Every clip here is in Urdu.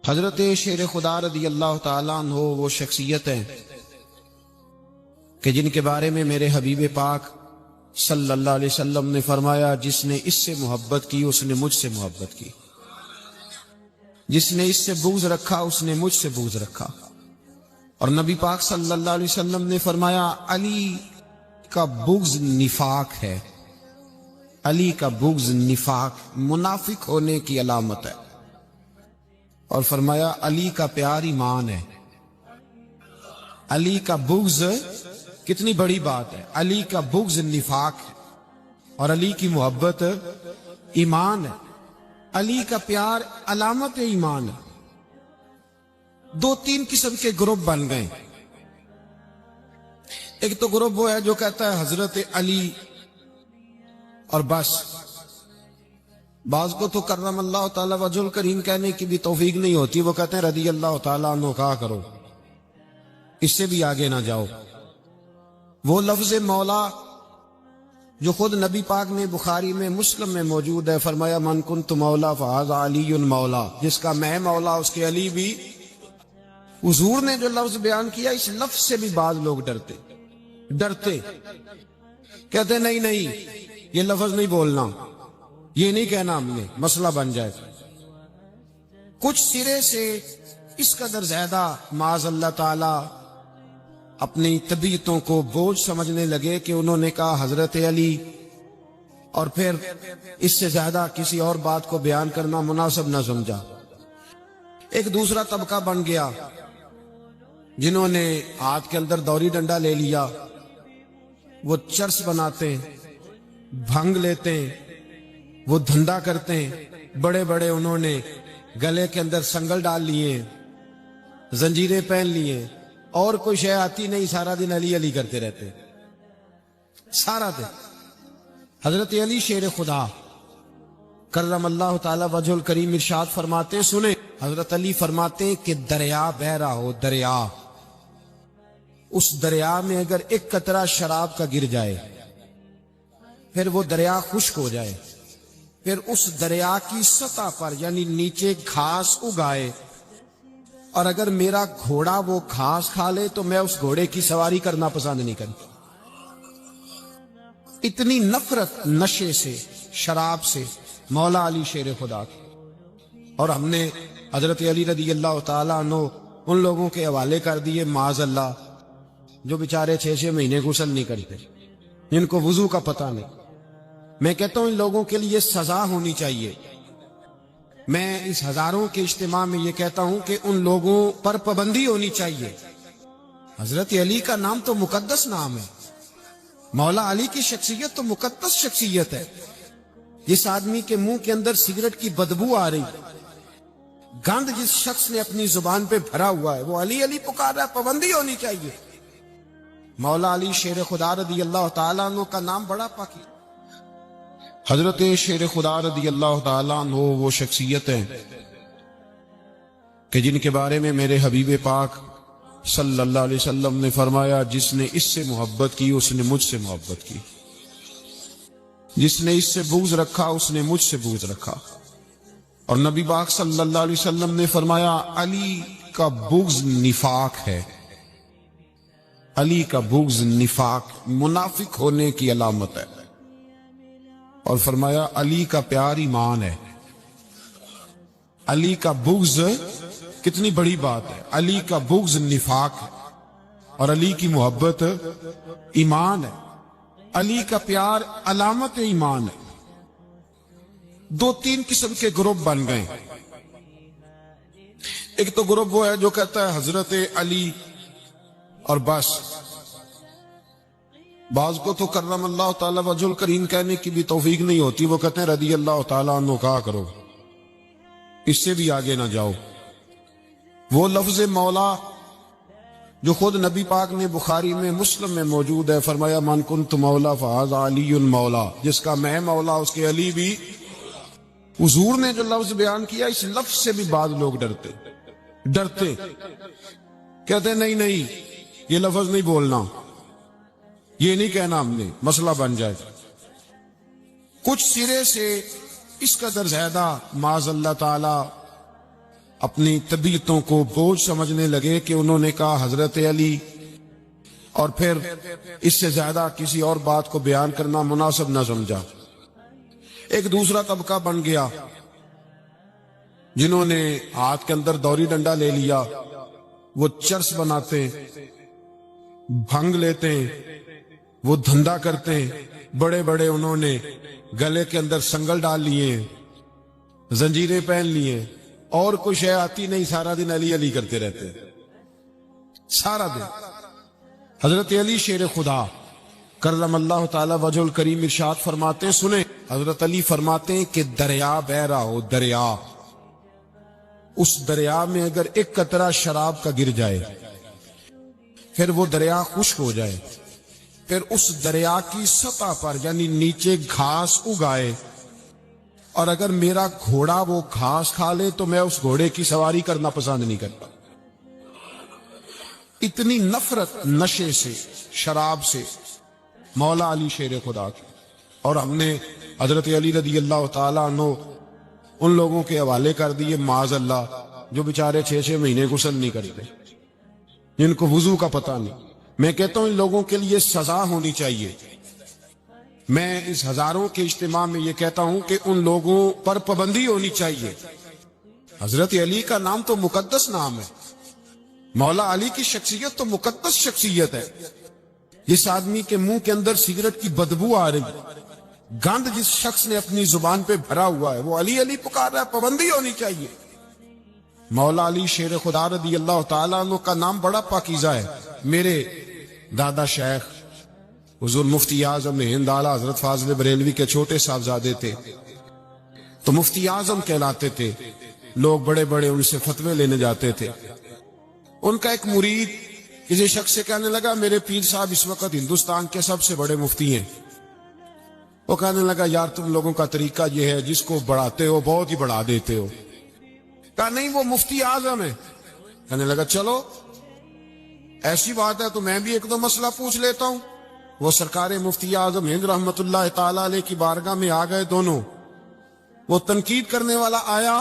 حضرت شیر خدا رضی اللہ تعالیٰ عنہ وہ شخصیت ہیں کہ جن کے بارے میں میرے حبیب پاک صلی اللہ علیہ وسلم نے فرمایا، جس نے اس سے محبت کی اس نے مجھ سے محبت کی، جس نے اس سے بغض رکھا اس نے مجھ سے بغض رکھا۔ اور نبی پاک صلی اللہ علیہ وسلم نے فرمایا علی کا بغض نفاق ہے، علی کا بغض نفاق منافق ہونے کی علامت ہے، اور فرمایا علی کا پیار ایمان ہے۔ علی کا بغض کتنی بڑی بات ہے، علی کا بغض نفاق ہے اور علی کی محبت ایمان ہے، علی کا پیار علامت ایمان ہے۔ دو تین قسم کے گروپ بن گئے۔ ایک تو گروپ وہ ہے جو کہتا ہے حضرت علی اور بس، بعض کو تو کرم اللہ تعالی وجہ الکریم کہنے کی بھی توفیق نہیں ہوتی، وہ کہتے ہیں رضی اللہ تعالیٰ عنہ کہا کرو، اس سے بھی آگے نہ جاؤ۔ وہ لفظ مولا جو خود نبی پاک نے بخاری میں مسلم میں موجود ہے، فرمایا من کنت مولا فہذا علی مولا، جس کا میں مولا اس کے علی بھی۔ حضور نے جو لفظ بیان کیا اس لفظ سے بھی بعض لوگ ڈرتے کہتے نہیں یہ لفظ نہیں بولنا، یہ نہیں کہنا ہم نے، مسئلہ بن جائے۔ کچھ سرے سے اس قدر زیادہ معاذ اللہ تعالی اپنی طبیعتوں کو بوجھ سمجھنے لگے کہ انہوں نے کہا حضرت علی، اور پھر اس سے زیادہ کسی اور بات کو بیان کرنا مناسب نہ سمجھا۔ ایک دوسرا طبقہ بن گیا جنہوں نے ہاتھ کے اندر دوری ڈنڈا لے لیا، وہ چرس بناتے ہیں، بھنگ لیتے ہیں، وہ دھندا کرتے ہیں، بڑے بڑے انہوں نے گلے کے اندر سنگل ڈال لیے، زنجیریں پہن لیے، اور کوئی شے آتی نہیں، سارا دن علی علی کرتے رہتے سارا دن۔ حضرت علی شیر خدا کرم اللہ تعالی وجہ الکریم ارشاد فرماتے ہیں، سنیں، حضرت علی فرماتے ہیں کہ دریا بہ رہا ہو، دریا، اس دریا میں اگر ایک قطرہ شراب کا گر جائے، پھر وہ دریا خشک ہو جائے، پھر اس دریا کی سطح پر یعنی نیچے گھاس اگائے، اور اگر میرا گھوڑا وہ گھاس کھا لے تو میں اس گھوڑے کی سواری کرنا پسند نہیں کرتا۔ اتنی نفرت نشے سے، شراب سے مولا علی شیر خدا کی۔ اور ہم نے حضرت علی رضی اللہ تعالیٰ عنہ ان لوگوں کے حوالے کر دیے معاذ اللہ جو بیچارے 6 مہینے غسل نہیں کرتے، جن کو وضو کا پتہ نہیں۔ میں کہتا ہوں ان لوگوں کے لیے سزا ہونی چاہیے۔ میں اس ہزاروں کے اجتماع میں یہ کہتا ہوں کہ ان لوگوں پر پابندی ہونی چاہیے۔ حضرت علی کا نام تو مقدس نام ہے، مولا علی کی شخصیت تو مقدس شخصیت ہے۔ جس آدمی کے منہ کے اندر سگریٹ کی بدبو آ رہی، گند جس شخص نے اپنی زبان پہ بھرا ہوا ہے، وہ علی علی پکار رہا ہے، پابندی ہونی چاہیے۔ مولا علی شیر خدا رضی اللہ تعالیٰ عنہ کا نام بڑا پاکی۔ حضرت شیر خدا رضی اللہ تعالیٰ عنہ وہ شخصیت ہیں کہ جن کے بارے میں میرے حبیب پاک صلی اللہ علیہ وسلم نے فرمایا جس نے اس سے محبت کی اس نے مجھ سے محبت کی، جس نے اس سے بغض رکھا اس نے مجھ سے بغض رکھا۔ اور نبی پاک صلی اللہ علیہ وسلم نے فرمایا علی کا بغض نفاق ہے، علی کا بغض نفاق منافق ہونے کی علامت ہے، اور فرمایا علی کا پیار ایمان ہے۔ علی کا بغض کتنی بڑی بات ہے، علی کا بغض نفاق ہے اور علی کی محبت ایمان ہے، علی کا پیار علامت ایمان ہے۔ دو تین قسم کے گروپ بن گئے۔ ایک تو گروپ وہ ہے جو کہتا ہے حضرت علی اور بس، بعض کو تو کرم اللہ تعالی وجہ الکریم کہنے کی بھی توفیق نہیں ہوتی، وہ کہتے ہیں رضی اللہ تعالیٰ عنہ کہا کرو، اس سے بھی آگے نہ جاؤ۔ وہ لفظ مولا جو خود نبی پاک نے بخاری میں مسلم میں موجود ہے، فرمایا من کنت مولا فہذا علی مولا، جس کا میں مولا اس کے علی بھی۔ حضور نے جو لفظ بیان کیا اس لفظ سے بھی بعض لوگ ڈرتے کہتے نہیں یہ لفظ نہیں بولنا، یہ نہیں کہنا ہم نے، مسئلہ بن جائے۔ کچھ سرے سے اس قدر زیادہ معاذ اللہ تعالی اپنی طبیعتوں کو بوجھ سمجھنے لگے کہ انہوں نے کہا حضرت علی، اور پھر اس سے زیادہ کسی اور بات کو بیان کرنا مناسب نہ سمجھا۔ ایک دوسرا طبقہ بن گیا جنہوں نے ہاتھ کے اندر دوری ڈنڈا لے لیا، وہ چرس بناتے، بھنگ لیتے، وہ دھندا کرتے، بڑے بڑے انہوں نے گلے کے اندر سنگل ڈال لیے، زنجیریں پہن لیے، اور کوئی شے آتی نہیں، سارا دن علی علی کرتے رہتے سارا دن۔ حضرت علی شیر خدا کرم اللہ تعالی وجہ الکریم ارشاد فرماتے ہیں، سنیں، حضرت علی فرماتے ہیں کہ دریا بہ رہا ہو، دریا، اس دریا میں اگر ایک قطرہ شراب کا گر جائے، پھر وہ دریا خشک ہو جائے، پھر اس دریا کی سطح پر یعنی نیچے گھاس اگائے، اور اگر میرا گھوڑا وہ گھاس کھا لے تو میں اس گھوڑے کی سواری کرنا پسند نہیں کرتا۔ اتنی نفرت نشے سے، شراب سے مولا علی شیر خدا کی۔ اور ہم نے حضرت علی رضی اللہ تعالیٰ عنہ ان لوگوں کے حوالے کر دیے معاذ اللہ جو بیچارے 6 مہینے غسل نہیں کرتے، جن کو وضو کا پتہ نہیں۔ میں کہتا ہوں ان لوگوں کے لیے سزا ہونی چاہیے۔ میں اس ہزاروں کے اجتماع میں یہ کہتا ہوں کہ ان لوگوں پر پابندی ہونی چاہیے۔ حضرت علی کا نام تو مقدس نام ہے، مولا علی کی شخصیت تو مقدس شخصیت ہے۔ جس آدمی کے منہ کے اندر سگریٹ کی بدبو آ رہی، گند جس شخص نے اپنی زبان پہ بھرا ہوا ہے، وہ علی علی پکار رہا ہے، پابندی ہونی چاہیے۔ مولا علی شیر خدا رضی اللہ تعالیٰ عنہ کا نام بڑا پاکیزہ ہے۔ میرے دادا شیخ حضور مفتی اعظم ہند اعلیٰ حضرت فاضل بریلوی کے چھوٹے صاحبزادے تھے، تو مفتی اعظم کہلاتے تھے، لوگ بڑے بڑے ان سے فتوے لینے جاتے تھے۔ ان کا ایک مرید کسی شخص سے کہنے لگا میرے پیر صاحب اس وقت ہندوستان کے سب سے بڑے مفتی ہیں۔ وہ کہنے لگا یار تم لوگوں کا طریقہ یہ ہے، جس کو بڑھاتے ہو بہت ہی بڑھا دیتے ہو۔ کہا نہیں وہ مفتی اعظم ہے۔ کہنے لگا چلو ایسی بات ہے تو میں بھی ایک دو مسئلہ پوچھ لیتا ہوں۔ وہ سرکار مفتی اعظم ہند رحمت اللہ تعالی علیہ کی بارگاہ میں آ گئے دونوں۔ وہ تنقید کرنے والا آیا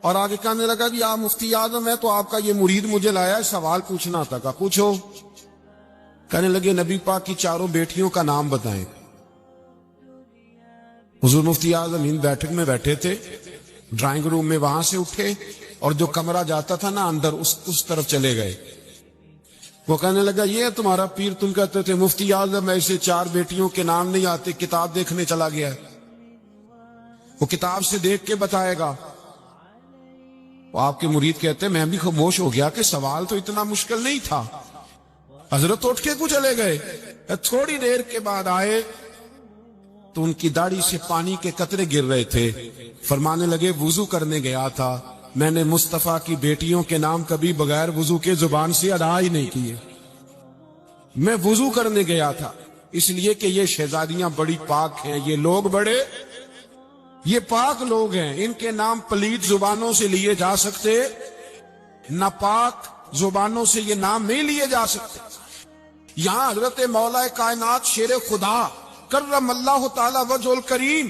اور آگے کہنے لگا کہ آپ مفتی اعظم ہے تو آپ کا یہ مرید مجھے لایا ہے، سوال پوچھنا تھا۔ کہا پوچھو۔ کہنے لگے نبی پاک کی 4 بیٹیوں کا نام بتائیں۔ حضور مفتی اعظم ہند بیٹھک میں بیٹھے تھے، ڈرائنگ روم میں، وہاں سے اٹھے اور جو کمرہ جاتا تھا نا اندر اس طرف چلے گئے۔ وہ کہنے لگا یہ ہے تمہارا پیر، تم کہتے تھے مفتی اعظم ایسے 4 بیٹیوں کے نام نہیں آتے، کتاب دیکھنے چلا گیا ہے، وہ کتاب سے دیکھ کے بتائے گا۔ وہ آپ کے مرید کہتے میں بھی خاموش ہو گیا کہ سوال تو اتنا مشکل نہیں تھا۔ حضرت اٹھ کے کو چلے گئے، تھوڑی دیر کے بعد آئے تو ان کی داڑھی سے پانی کے قطرے گر رہے تھے۔ فرمانے لگے وضو کرنے گیا تھا، میں نے مصطفیٰ کی بیٹیوں کے نام کبھی بغیر وضو کے زبان سے ادا ہی نہیں کیے۔ میں وضو کرنے گیا تھا اس لیے کہ یہ شہزادیاں بڑی پاک ہیں، یہ لوگ بڑے یہ پاک لوگ ہیں، ان کے نام پلیت زبانوں سے لیے جا سکتے، ناپاک زبانوں سے یہ نام نہیں لیے جا سکتے۔ یہاں حضرت مولا کائنات شیر خدا کرم اللہ تعالی وجہ الکریم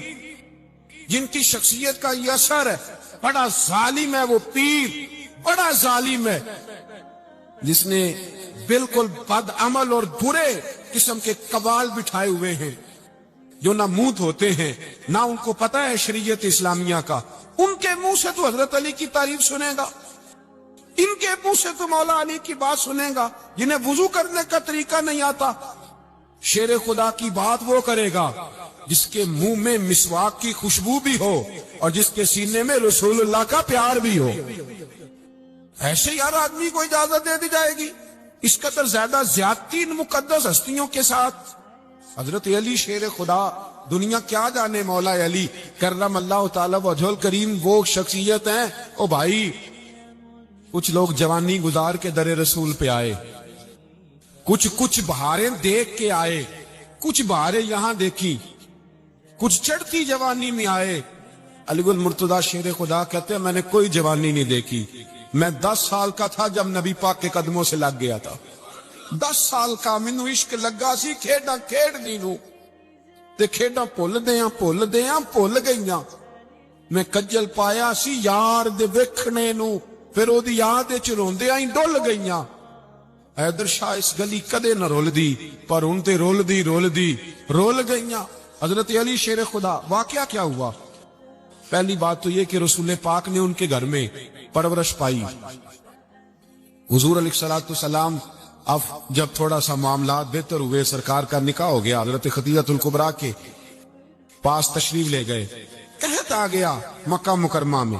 جن کی شخصیت کا یہ اثر ہے، بڑا ظالم ہے وہ پیر، بڑا ظالم ہے جس نے بالکل بد عمل اور برے قسم کے قوال بٹھائے ہوئے ہیں، جو نہ منہ دھوتے ہیں نہ ان کو پتہ ہے شریعت اسلامیہ کا۔ ان کے منہ سے تو حضرت علی کی تعریف سنے گا، ان کے منہ سے تو مولا علی کی بات سنے گا، جنہیں وضو کرنے کا طریقہ نہیں آتا۔ شیر خدا کی بات وہ کرے گا جس کے منہ میں مسواک کی خوشبو بھی ہو اور جس کے سینے میں رسول اللہ کا پیار بھی ہو۔ ایسے یار آدمی کو اجازت دے دی جائے گی؟ اس قدر زیادہ زیادتی ان مقدس ہستیوں کے ساتھ۔ حضرت علی شیر خدا، دنیا کیا جانے مولا علی کرم اللہ تعالی وجہ الکریم وہ شخصیت ہیں۔ او بھائی کچھ لوگ جوانی گزار کے در رسول پہ آئے، کچھ بہاریں دیکھ کے آئے، کچھ بہاریں یہاں دیکھی، کچھ چڑھتی جوانی میں آئے۔ علی گل مرتضیٰ شیر خدا کہتے ہیں میں نے کوئی جوانی نہیں دیکھی، میں 10 سال کا تھا جب نبی پاک کے قدموں سے لگ گیا تھا۔ 10 سال کا مینو عشق لگا سی، کھیڈاں کھیڈ دی نو تے کھیڈاں بھول گئیاں میں کجل پایا سی یار دے ویکھنے نو، پھر او دی یاد وچ روندے آئی ڈل گئیاں۔ حیدر شاہ اس گلی کدے نہ رول دی، پر ان تے رول دی رول گئیاں۔ حضرت علی شیر خدا، واقعہ کیا ہوا؟ پہلی بات تو یہ کہ رسول پاک نے ان کے گھر میں پرورش پائی۔ حضور علیہ الصلوۃ والسلام اب جب تھوڑا سا معاملات بہتر ہوئے، سرکار کا نکاح ہو گیا، حضرت خدیجہ الکبریٰ کے پاس تشریف لے گئے۔ قحط آ گیا مکہ مکرمہ میں،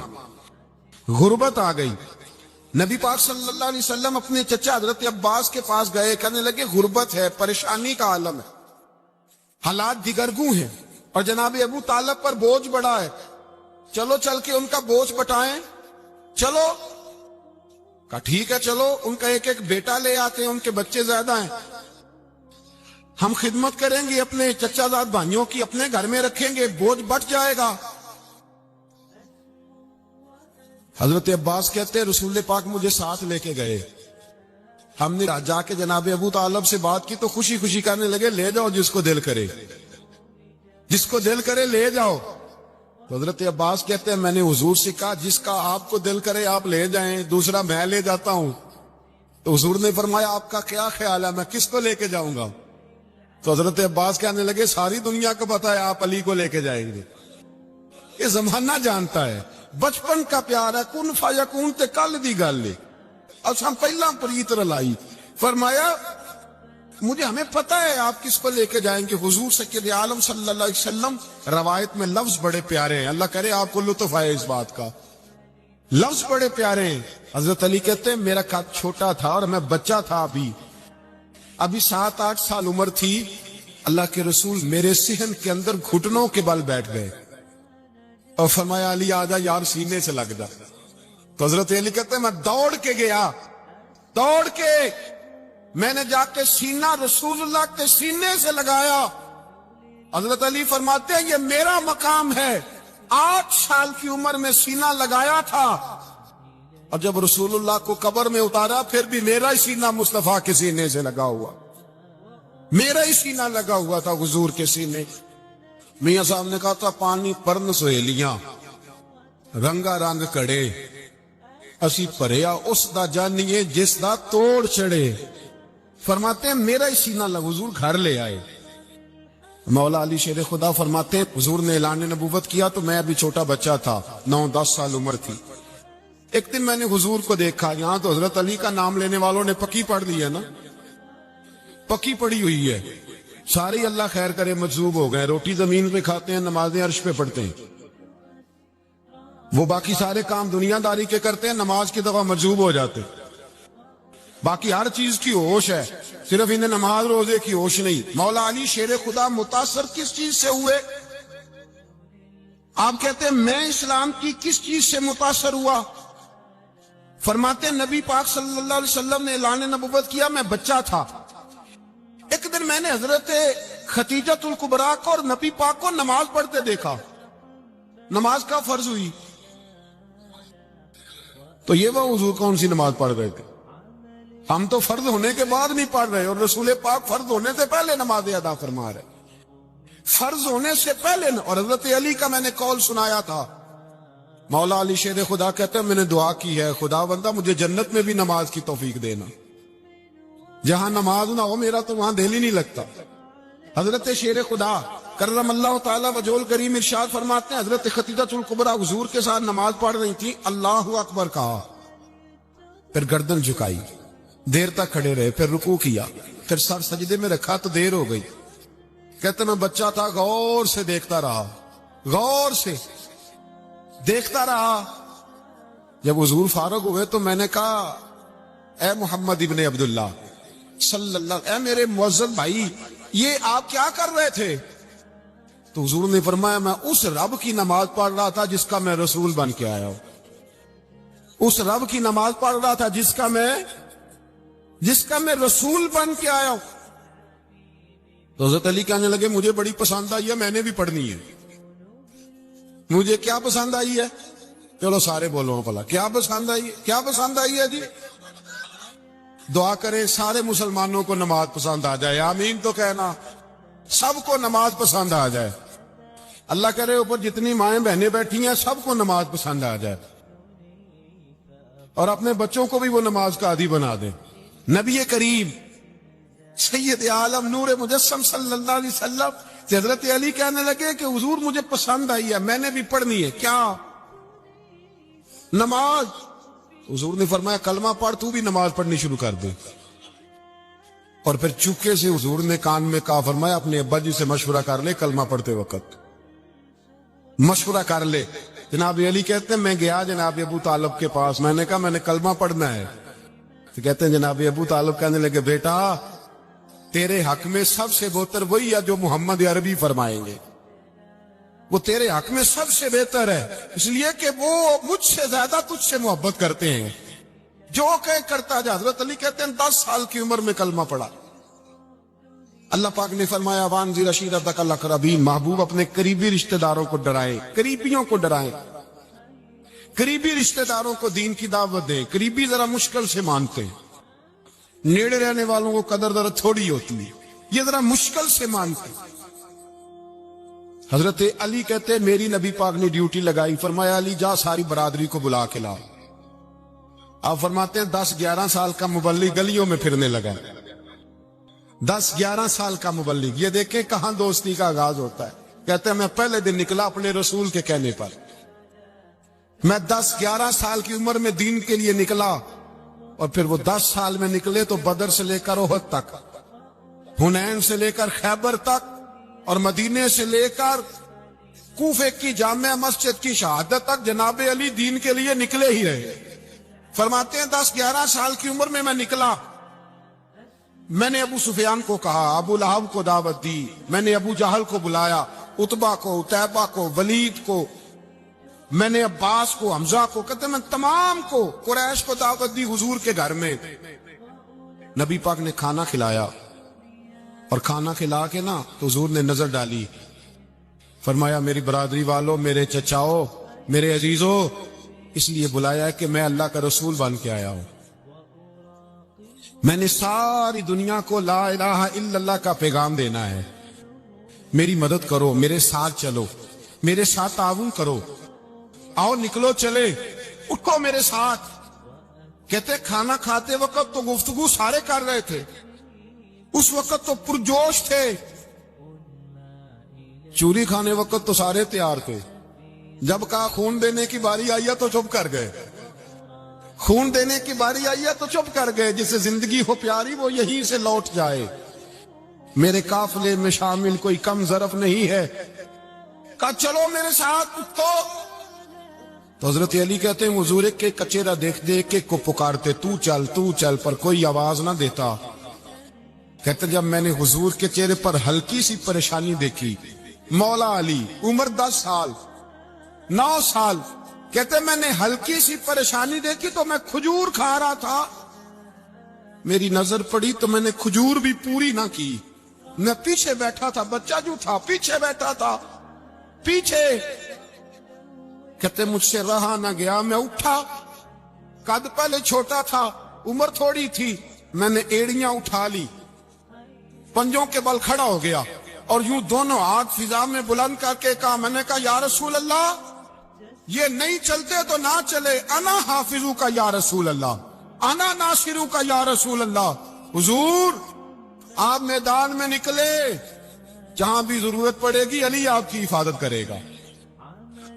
غربت آ گئی۔ نبی پاک صلی اللہ علیہ وسلم اپنے چچا حضرت عباس کے پاس گئے، کہنے لگے غربت ہے، پریشانی کا عالم ہے، حالات دیگرگوں ہیں، اور جناب ابو طالب پر بوجھ بڑا ہے، چلو چل کے ان کا بوجھ بٹائیں۔ چلو، کہا ٹھیک ہے چلو، ان کا ایک ایک بیٹا لے آتے ہیں، ان کے بچے زیادہ ہیں، ہم خدمت کریں گے اپنے چچا زاد بھائیوں کی، اپنے گھر میں رکھیں گے، بوجھ بٹ جائے گا۔ حضرت عباس کہتے ہیں رسول پاک مجھے ساتھ لے کے گئے، ہم نے جا کے جناب ابو طالب سے بات کی تو خوشی خوشی کہنے لگے لے جاؤ جس کو دل کرے، جس کو دل کرے لے جاؤ۔ تو حضرت عباس کہتے ہیں میں نے حضور سے کہا جس کا آپ کو دل کرے آپ لے جائیں، دوسرا میں لے جاتا ہوں۔ تو حضور نے فرمایا آپ کا کیا خیال ہے، میں کس کو لے کے جاؤں گا؟ تو حضرت عباس کہنے لگے ساری دنیا کو پتا ہے آپ علی کو لے کے جائیں گے، یہ زمانہ جانتا ہے، بچپن کا پیار ہے، کن فیکون تے کل دی گل ہے، اور ہم پہلا پریت رلائی۔ فرمایا مجھے ہمیں پتہ ہے آپ کس کو لے کے جائیں گے، حضور سید عالم صلی اللہ علیہ وسلم۔ روایت میں لفظ بڑے پیارے ہیں، اللہ کرے آپ کو لطف آئے اس بات کا، لفظ بڑے پیارے ہیں۔ حضرت علی کہتے ہیں میرا قد چھوٹا تھا اور میں بچہ تھا، ابھی 7-8 سال عمر تھی، اللہ کے رسول میرے صحن کے اندر گھٹنوں کے بل بیٹھ گئے اور فرمایا علی آجا یار سینے سے لگ جا۔ تو حضرت علی کہتے ہیں میں دوڑ کے گیا، دوڑ کے میں نے جا کے سینہ رسول اللہ کے سینے سے لگایا۔ حضرت علی فرماتے ہیں یہ میرا مقام ہے، 8 سال کی عمر میں سینہ لگایا تھا، اور جب رسول اللہ کو قبر میں اتارا پھر بھی میرا ہی سینہ مصطفیٰ کے سینے سے لگا ہوا، میرا ہی سینہ لگا ہوا تھا حضور کے سینے۔ میاں صاحب نے کہا تھا پانی پرن سہیلیاں رنگا رنگ کڑے، اسی پریا اس دا جانیے جس دا توڑ چڑے۔ فرماتے ہیں میرا ہی سینہ لگا، حضور گھر لے آئے۔ مولا علی شیر خدا فرماتے ہیں حضور نے اعلان نبوت کیا تو میں ابھی چھوٹا بچہ تھا، 9-10 سال عمر تھی۔ ایک دن میں نے حضور کو دیکھا، یہاں تو حضرت علی کا نام لینے والوں نے پکی پڑھ لی ہے نا، پکی پڑی ہوئی ہے، ساری اللہ خیر کرے مجذوب ہو گئے، روٹی زمین پہ کھاتے ہیں، نمازیں عرش پہ پڑھتے ہیں، وہ باقی سارے کام دنیا داری کے کرتے ہیں، نماز کی دفعہ مجذوب ہو جاتے، باقی ہر چیز کی ہوش ہے، صرف انہیں نماز روزے کی ہوش نہیں۔ مولا علی شیر خدا متاثر کس چیز سے ہوئے؟ آپ کہتے ہیں میں اسلام کی کس چیز سے متاثر ہوا؟ فرماتے ہیں نبی پاک صلی اللہ علیہ وسلم نے اعلان نبوت کیا، میں بچہ تھا، ایک دن میں نے حضرت خدیجہ الکبریٰ کو اور نبی پاک کو نماز پڑھتے دیکھا، نماز کا فرض ہوئی، تو یہ وہ حضور کون سی نماز پڑھ رہے تھے؟ ہم تو فرض ہونے کے بعد نہیں پڑھ رہے، اور رسول پاک فرض ہونے سے پہلے نماز ادا فرما رہے، فرض ہونے سے پہلے۔ اور حضرت علی کا میں نے قول سنایا تھا، مولا علی شیر خدا کہتے ہیں میں نے دعا کی ہے خدا بندہ مجھے جنت میں بھی نماز کی توفیق دینا، جہاں نماز نہ ہو میرا تو وہاں دل ہی نہیں لگتا۔ حضرت شیر خدا کرم اللہ تعالی وجہ الکریم ارشاد فرماتے ہیں حضرت خدیجہ الکبریٰ حضور کے ساتھ نماز پڑھ رہی تھی، اللہ اکبر کہا، پھر گردن جھکائی، دیر تک کھڑے رہے، پھر رکوع کیا، پھر سر سجدے میں رکھا تو دیر ہو گئی۔ کہتے میں بچہ تھا، غور سے دیکھتا رہا، غور سے دیکھتا رہا۔ جب حضور فارغ ہوئے تو میں نے کہا اے محمد ابن عبداللہ صلی اللہ، اے میرے معزز بھائی یہ آپ کیا کر رہے تھے؟ تو حضور نے فرمایا میں اس رب کی نماز پڑھ رہا تھا جس کا میں رسول بن کے آیا ہوں، اس رب کی نماز پڑھ رہا تھا جس کا میں رسول بن کے آیا ہوں۔ تو حضرت علی کہنے لگے مجھے بڑی پسند آئی ہے، میں نے بھی پڑھنی ہے۔ مجھے کیا پسند آئی ہے؟ چلو سارے بولو بھلا کیا پسند آئی ہے؟ کیا پسند آئی ہے جی؟ دعا کریں سارے مسلمانوں کو نماز پسند آ جائے، آمین تو کہنا، سب کو نماز پسند آ جائے۔ اللہ کرے اوپر جتنی مائیں بہنیں بیٹھی ہیں سب کو نماز پسند آ جائے اور اپنے بچوں کو بھی وہ نماز کا عادی بنا دیں. نبی کریم سید عالم نور مجسم صلی اللہ علیہ وسلم سے حضرت علی کہنے لگے کہ حضور مجھے پسند آئی ہے, میں نے بھی پڑھنی ہے. کیا؟ نماز. حضور نے فرمایا کلمہ پڑھ, تو بھی نماز پڑھنی شروع کر دے. اور پھر چپکے سے حضور نے کان میں کہا, فرمایا اپنے ابا جی سے مشورہ کر لے کلمہ پڑھتے وقت, مشورہ کر لے. جناب علی کہتے ہیں میں گیا جناب ابو طالب کے پاس, میں نے کہا میں نے کلمہ پڑھنا ہے. تو کہتے ہیں جناب ابو طالب کہنے لگے بیٹا تیرے حق میں سب سے بہتر وہی ہے جو محمد عربی فرمائیں گے, وہ تیرے حق میں سب سے بہتر ہے, اس لیے کہ وہ مجھ سے زیادہ تجھ سے محبت کرتے ہیں, جو کہ کرتا جا. حضرت علی کہتے ہیں 10 سال کی عمر میں کلمہ پڑھا. اللہ پاک نے فرمایا وانذر عشیرتک الاقربین, محبوب اپنے قریبی رشتہ داروں کو ڈرائیں, قریبیوں کو ڈرائیں, قریبی رشتہ داروں کو دین کی دعوت دیں. قریبی ذرا مشکل سے مانتے ہیں, نیڑے رہنے والوں کو قدر ذرا تھوڑی ہوتی ہے, یہ ذرا مشکل سے مانتے. حضرت علی کہتے ہیں میری نبی پاک نے ڈیوٹی لگائی, فرمایا علی جا ساری برادری کو بلا کے لا. آپ فرماتے ہیں 10-11 سال کا مبلغ گلیوں میں پھرنے لگا, 10-11 سال کا مبلغ. یہ دیکھیں کہاں دوستی کا آغاز ہوتا ہے. کہتے ہیں میں پہلے دن نکلا اپنے رسول کے کہنے پر, میں 10-11 سال کی عمر میں دین کے لیے نکلا, اور پھر وہ 10 سال میں نکلے تو بدر سے لے کر احد تک, حنین سے لے کر خیبر تک, اور مدینے سے لے کر کوفے کی جامع مسجد کی شہادت تک جناب علی دین کے لیے نکلے ہی رہے. فرماتے ہیں 10-11 سال کی عمر میں نکلا. میں نے ابو سفیان کو کہا, ابو لہب کو دعوت دی, میں نے ابو جہل کو بلایا, عتبہ کو, عتیبہ کو, ولید کو, میں نے عباس کو, حمزہ کو, کہتے میں تمام کو, قریش کو دعوت دی حضور کے گھر میں. نبی پاک نے کھانا کھلایا, اور کھانا کھلا کے نا تو حضور نے نظر ڈالی, فرمایا میری برادری والوں, میرے چچاؤ, میرے عزیزوں, اس لیے بلایا ہے کہ میں اللہ کا رسول بن کے آیا ہوں. میں نے ساری دنیا کو لا الہ الا اللہ کا پیغام دینا ہے, میری مدد کرو, میرے ساتھ چلو, میرے ساتھ تعاون کرو, آؤ نکلو چلے, اٹھو میرے ساتھ. کہتے کھانا کھاتے وقت تو گفتگو سارے کر رہے تھے, اس وقت تو پرجوش تھے, چوری کھانے وقت تو سارے تیار تھے, جب کہا خون دینے کی باری آئی ہے تو چپ کر گئے, خون دینے کی باری آئی ہے تو چپ کر گئے. جسے زندگی ہو پیاری وہ یہیں سے لوٹ جائے, میرے قافلے میں شامل کوئی کم ظرف نہیں ہے. کہا چلو میرے ساتھ اٹھو. تو حضرت علی کہتے ہیں حضور کے کچیرا دیکھ دیکھ کے کو پکارتے, تو چل, پر کوئی آواز نہ دیتا. کہتے جب میں نے حضور کے چہرے پر ہلکی سی پریشانی دیکھی, مولا علی عمر 10 سال 9 سال, کہتے میں نے ہلکی سی پریشانی دیکھی تو میں کھجور کھا رہا تھا, میری نظر پڑی تو میں نے کھجور بھی پوری نہ کی, میں پیچھے بیٹھا تھا, بچہ جو تھا پیچھے بیٹھا تھا, پیچھے. کہتے مجھ سے رہا نہ گیا, میں اٹھا, قد پہلے چھوٹا تھا, عمر تھوڑی تھی, میں نے ایڑیاں اٹھا لی, پنجوں کے بل کھڑا ہو گیا, اور یوں دونوں ہاتھ فضا میں بلند کر کے کہا, میں نے کہا یا رسول اللہ یہ نہیں چلتے تو نہ چلے, انا حافظو کا یا رسول اللہ, انا ناصرو کا یا رسول اللہ. حضور آپ میدان میں نکلے, جہاں بھی ضرورت پڑے گی علی آپ کی حفاظت کرے گا.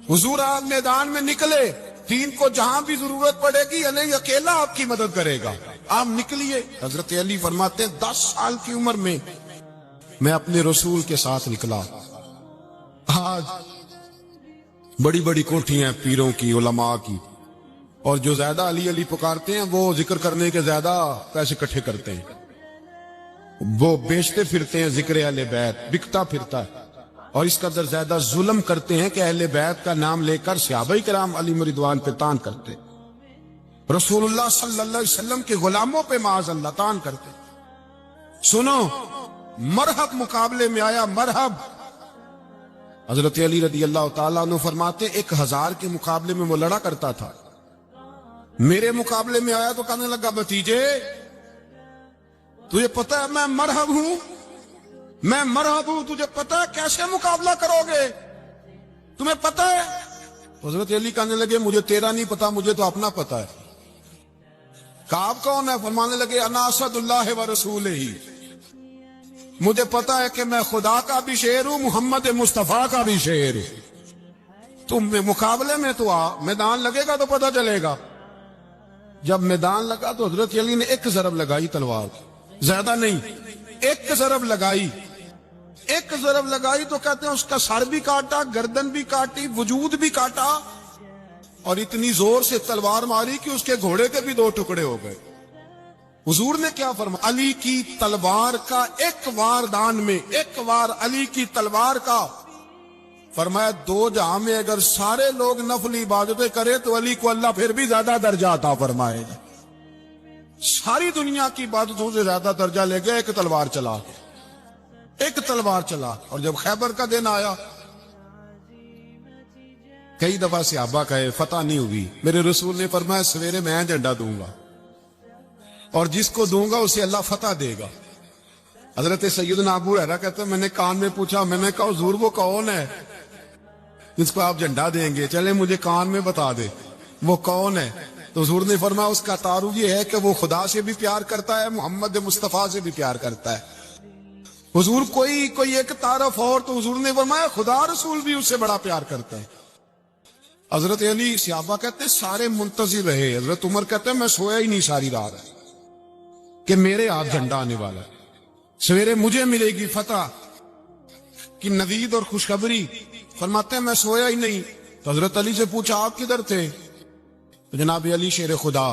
حضور آپ میدان میں نکلے, دین کو جہاں بھی ضرورت پڑے گی علی اکیلا آپ کی مدد کرے گا, آپ نکلیے. حضرت علی فرماتے 10 سال کی عمر میں میں اپنے رسول کے ساتھ نکلا. آج بڑی بڑی کوٹھیاں ہیں پیروں کی, علماء کی, اور جو زیادہ علی علی پکارتے ہیں وہ ذکر کرنے کے زیادہ پیسے اکٹھے کرتے ہیں, وہ بیچتے پھرتے ہیں ذکر اہل بیت, بکتا پھرتا ہے, اور اس قدر زیادہ ظلم کرتے ہیں کہ اہل بیت کا نام لے کر صحابہ کرام علی رضوان پہ تان کرتے, رسول اللہ صلی اللہ علیہ وسلم کے غلاموں پہ معاذ اللہ تان کرتے. سنو مرحب مقابلے میں آیا, مرحب. حضرت علی رضی اللہ تعالیٰ عنہ فرماتے 1000 کے مقابلے میں وہ لڑا کرتا تھا, میرے مقابلے میں آیا تو کہنے لگا بھتیجے تجھے پتہ ہے میں مرحب ہوں, تجھے پتہ ہے کیسے مقابلہ کرو گے, تمہیں پتہ ہے؟ حضرت علی کہنے لگے مجھے تیرا نہیں پتا، مجھے تو اپنا پتا ہے۔ کعب کون ہے؟ فرمانے لگے انا اسد اللہ و رسول ہی، مجھے پتا ہے کہ میں خدا کا بھی شعر ہوں، محمد مصطفیٰ کا بھی شعر ہوں۔ تم مقابلے میں تو آ، میدان لگے گا تو پتہ چلے گا۔ جب میدان لگا تو حضرت علی نے ایک ضرب لگائی تلوار، زیادہ نہیں، ایک ضرب لگائی۔ ایک ضرب لگائی تو کہتے ہیں اس کا سر بھی کاٹا، گردن بھی کاٹی، وجود بھی کاٹا، اور اتنی زور سے تلوار ماری کہ اس کے گھوڑے کے بھی 2 ٹکڑے ہو گئے۔ حضور نے کیا فرمایا؟ علی کی تلوار کا ایک وار دان میں، ایک وار علی کی تلوار کا، فرمایا 2 جہاں میں اگر سارے لوگ نفل عبادتیں کرے تو علی کو اللہ پھر بھی زیادہ درجہ عطا فرمائے گا۔ ساری دنیا کی عبادتوں سے زیادہ درجہ لے گیا ایک تلوار چلا، ایک تلوار چلا۔ اور جب خیبر کا دن آیا، کئی دفعہ صحابہ کہے فتح نہیں ہوئی، میرے رسول نے فرمایا سویرے میں جھنڈا دوں گا اور جس کو دوں گا اسے اللہ فتح دے گا۔ حضرت سیدنا ابو ہریرہ کہتے ہیں میں نے کان میں پوچھا، میں نے کہا حضور وہ کون ہے جس کو آپ جھنڈا دیں گے؟ چلے مجھے کان میں بتا دے وہ کون ہے۔ تو حضور نے فرمایا اس کا تعارف یہ ہے کہ وہ خدا سے بھی پیار کرتا ہے، محمد مصطفیٰ سے بھی پیار کرتا ہے۔ حضور کوئی ایک تعارف اور، تو حضور نے فرمایا خدا رسول بھی اس سے بڑا پیار کرتا ہے۔ حضرت علی، صحابہ کہتے ہیں سارے منتظر رہے۔ حضرت عمر کہتے ہیں میں سویا ہی نہیں ساری رات کہ میرے ہاتھ جھنڈا آنے والا ہے، سویرے مجھے ملے گی فتح کی نوید اور خوشخبری۔ فرماتے ہیں میں سویا ہی نہیں۔ تو حضرت علی سے پوچھا آپ کدھر تھے؟ تو جناب علی شیر خدا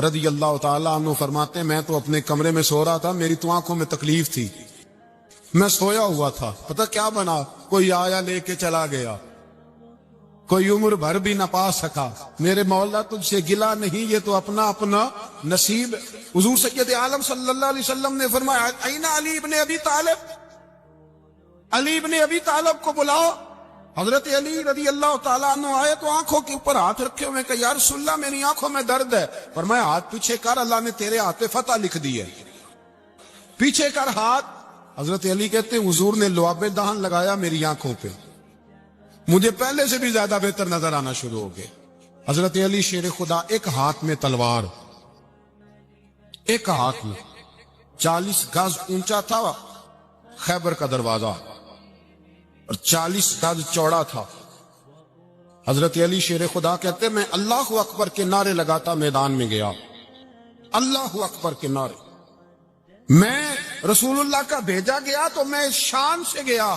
رضی اللہ تعالیٰ عنہ فرماتے ہیں میں تو اپنے کمرے میں سو رہا تھا، میری تو آنکھوں میں تکلیف تھی، میں سویا ہوا تھا، پتہ کیا بنا؟ کوئی آیا لے کے چلا گیا، کوئی عمر بھر بھی نہ پا سکا۔ میرے مولا تجھ سے گلا نہیں، یہ تو اپنا اپنا نصیب۔ حضور سید عالم صلی اللہ علیہ وسلم نے فرمایا این علی ابن ابی طالب، علی ابن ابی طالب کو بلاؤ۔ حضرت علی رضی اللہ تعالیٰ عنہ آئے تو آنکھوں کے اوپر ہاتھ رکھے ہوئے کہ یا رسول اللہ میری آنکھوں میں درد ہے۔ فرمایا ہاتھ پیچھے کر، اللہ نے تیرے ہاتھ پہ فتح لکھ دی ہے، پیچھے کر ہاتھ۔ حضرت علی کہتے ہیں حضور نے لعاب دہن لگایا میری آنکھوں پہ، مجھے پہلے سے بھی زیادہ بہتر نظر آنا شروع ہو گئے۔ حضرت علی شیر خدا، ایک ہاتھ میں تلوار، ایک ہاتھ میں 40 گز اونچا تھا خیبر کا دروازہ اور 40 گز چوڑا تھا۔ حضرت علی شیر خدا کہتے میں اللہ اکبر کے نعرے لگاتا میدان میں گیا، اللہ اکبر کے نعرے۔ میں رسول اللہ کا بھیجا گیا تو میں شان سے گیا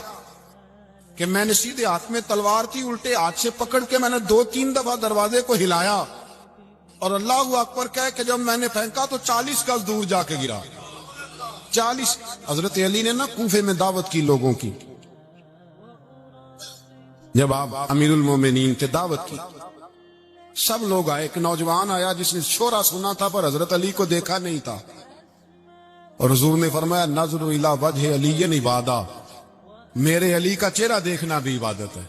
کہ میں نے سیدھے ہاتھ میں تلوار تھی، الٹے ہاتھ سے پکڑ کے میں نے 2-3 دفعہ دروازے کو ہلایا اور اللہ اکبر کہہ کہ جب میں نے پھینکا تو 40 گز دور جا کے گرا۔ 40۔ حضرت علی نے نا کوفے میں دعوت کی لوگوں کی، جب آپ امیر المومنین تھے دعوت کی، سب لوگ آئے۔ ایک نوجوان آیا جس نے شورا سنا تھا پر حضرت علی کو دیکھا نہیں تھا، اور حضور نے فرمایا نظر الی وجہ علی عبادہ، میرے علی کا چہرہ دیکھنا بھی عبادت ہے۔